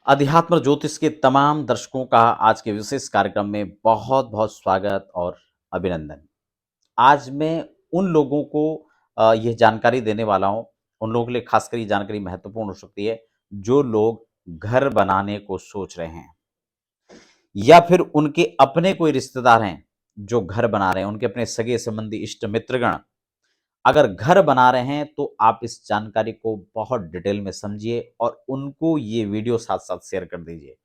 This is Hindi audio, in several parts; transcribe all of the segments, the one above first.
अध्यात्म ज्योतिष के तमाम दर्शकों का आज के विशेष कार्यक्रम में बहुत बहुत स्वागत और अभिनंदन। आज मैं उन लोगों को यह जानकारी देने वाला हूं, उन लोगों के लिए खासकर ये जानकारी महत्वपूर्ण हो सकती है जो लोग घर बनाने को सोच रहे हैं या फिर उनके अपने कोई रिश्तेदार हैं जो घर बना रहे हैं, उनके अपने सगे संबंधी इष्ट मित्रगण अगर घर बना रहे हैं तो आप इस जानकारी को बहुत डिटेल में समझिए और उनको ये वीडियो साथ साथ शेयर कर दीजिए।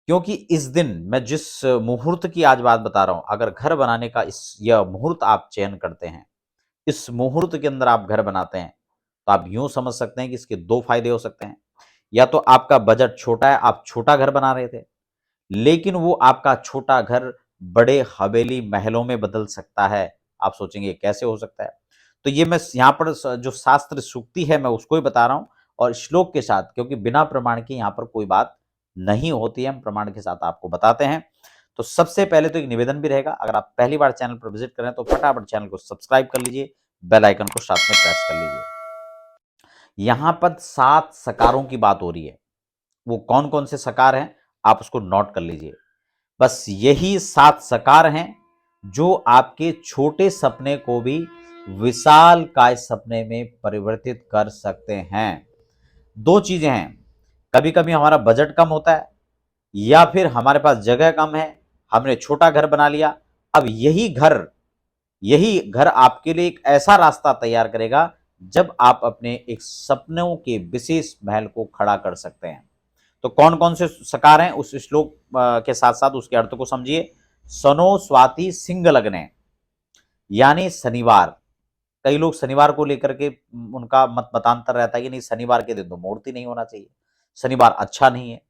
क्योंकि इस दिन मैं जिस मुहूर्त की आज बात बता रहा हूं, अगर घर बनाने का यह मुहूर्त आप चयन करते हैं, इस मुहूर्त के अंदर आप घर बनाते हैं, तो आप यूं समझ सकते हैं कि इसके दो फायदे हो सकते हैं। या तो आपका बजट छोटा है, आप छोटा घर बना रहे थे, लेकिन वो आपका छोटा घर बड़े हवेली महलों में बदल सकता है। आप सोचेंगे कैसे हो सकता है? तो ये मैं यहाँ पर जो शास्त्र सूक्ति है मैं उसको ही बता रहा हूँ और श्लोक के साथ, क्योंकि बिना प्रमाण के यहाँ पर कोई बात नहीं होती है, हम प्रमाण के साथ आपको बताते हैं। तो सबसे पहले तो एक निवेदन भी रहेगा, अगर आप पहली बार चैनल पर विजिट करें तो फटाफट चैनल को सब्सक्राइब कर लीजिए, बेल आइकन को साथ में प्रेस कर लीजिए। यहाँ पर 7 सकारों की बात हो रही है। वो कौन कौन से सकार हैं आप उसको नोट कर लीजिए। बस यही 7 सकार हैं जो आपके छोटे सपने को भी विशाल काय सपने में परिवर्तित कर सकते हैं। दो चीजें हैं, कभी कभी हमारा बजट कम होता है या फिर हमारे पास जगह कम है, हमने छोटा घर बना लिया। अब यही घर आपके लिए एक ऐसा रास्ता तैयार करेगा जब आप अपने एक सपनों के विशेष महल को खड़ा कर सकते हैं। तो कौन कौन से सकार हैं उस श्लोक के साथ साथ उसके अर्थ को समझिए। सनो स्वाति सिंह लग्ने, यानी शनिवार। कई लोग शनिवार को लेकर के उनका मत मतांतर रहता है कि नहीं, शनिवार के दिन तो मुहूर्त ही नहीं होना चाहिए, शनिवार अच्छा नहीं है।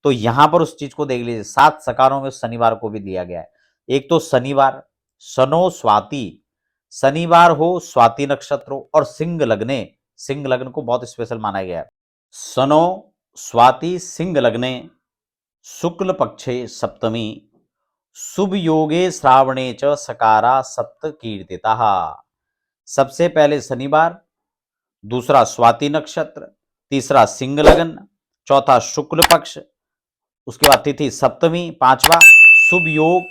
तो यहां पर उस चीज को देख लीजिए, 7 सकारों में शनिवार को भी दिया गया है। एक तो शनिवार, सनो स्वाति, शनिवार हो, स्वाति नक्षत्र हो और सिंह लग्ने, सिंह लग्न को बहुत स्पेशल माना गया है। सनो स्वाति सिंह लग्ने, शुक्ल पक्षे सप्तमी, शुभ योगे श्रावणे च सकारा सप्त कीर्तिता। सबसे पहले शनिवार, दूसरा स्वाति नक्षत्र, तीसरा सिंह लगन, चौथा शुक्ल पक्ष, उसके बाद तिथि सप्तमी, पांचवा शुभ योग,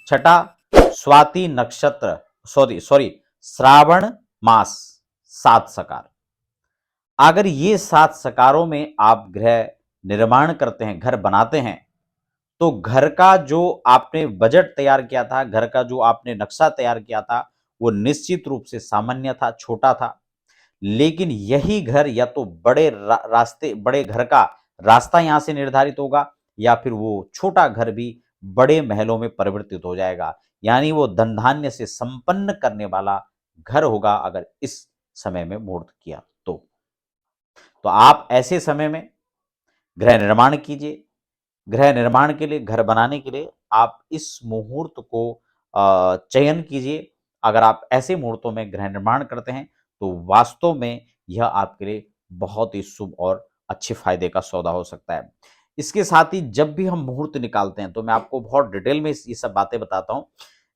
छठा स्वाति नक्षत्र, सॉरी श्रावण मास। 7 सकार। अगर ये 7 सकारों में आप गृह निर्माण करते हैं, घर बनाते हैं, तो घर का जो आपने बजट तैयार किया था, घर का जो आपने नक्शा तैयार किया था, वो निश्चित रूप से सामान्य था, छोटा था। लेकिन यही घर या तो बड़े घर का रास्ता यहां से निर्धारित होगा या फिर वो छोटा घर भी बड़े महलों में परिवर्तित हो जाएगा। यानी वो धन धान्य से संपन्न करने वाला घर होगा अगर इस समय में मुहूर्त किया तो आप ऐसे समय में गृह निर्माण कीजिए। गृह निर्माण के लिए, घर बनाने के लिए आप इस मुहूर्त को चयन कीजिए। अगर आप ऐसे मुहूर्तों में गृह निर्माण करते हैं तो वास्तव में यह आपके लिए बहुत ही शुभ और अच्छे फायदे का सौदा हो सकता है। इसके साथ ही जब भी हम मुहूर्त निकालते हैं तो मैं आपको बहुत डिटेल में ये सब बातें बताता हूं।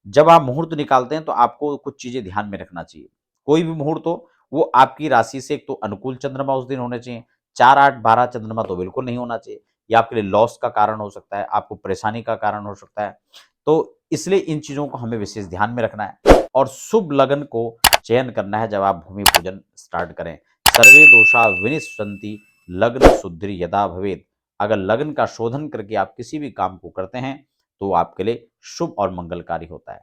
जब आप मुहूर्त निकालते हैं तो आपको कुछ चीजें ध्यान में रखना चाहिए। कोई भी मुहूर्त हो वो आपकी राशि से एक तो अनुकूल चंद्रमा उस दिन होने चाहिए, 4 8 12 चंद्रमा तो बिल्कुल नहीं होना चाहिए। ये आपके लिए लॉस का कारण हो सकता है, आपको परेशानी का कारण हो सकता है। तो इसलिए इन चीजों को हमें विशेष ध्यान में रखना है और शुभ लगन को चयन करना है जब आप भूमि पूजन स्टार्ट करें। सर्वे दोषा विनिश्चन्ति लग्न शुद्धि यदा भवेत। अगर लग्न का शोधन करके आप किसी भी काम को करते हैं तो आपके लिए शुभ और मंगलकारी होता है।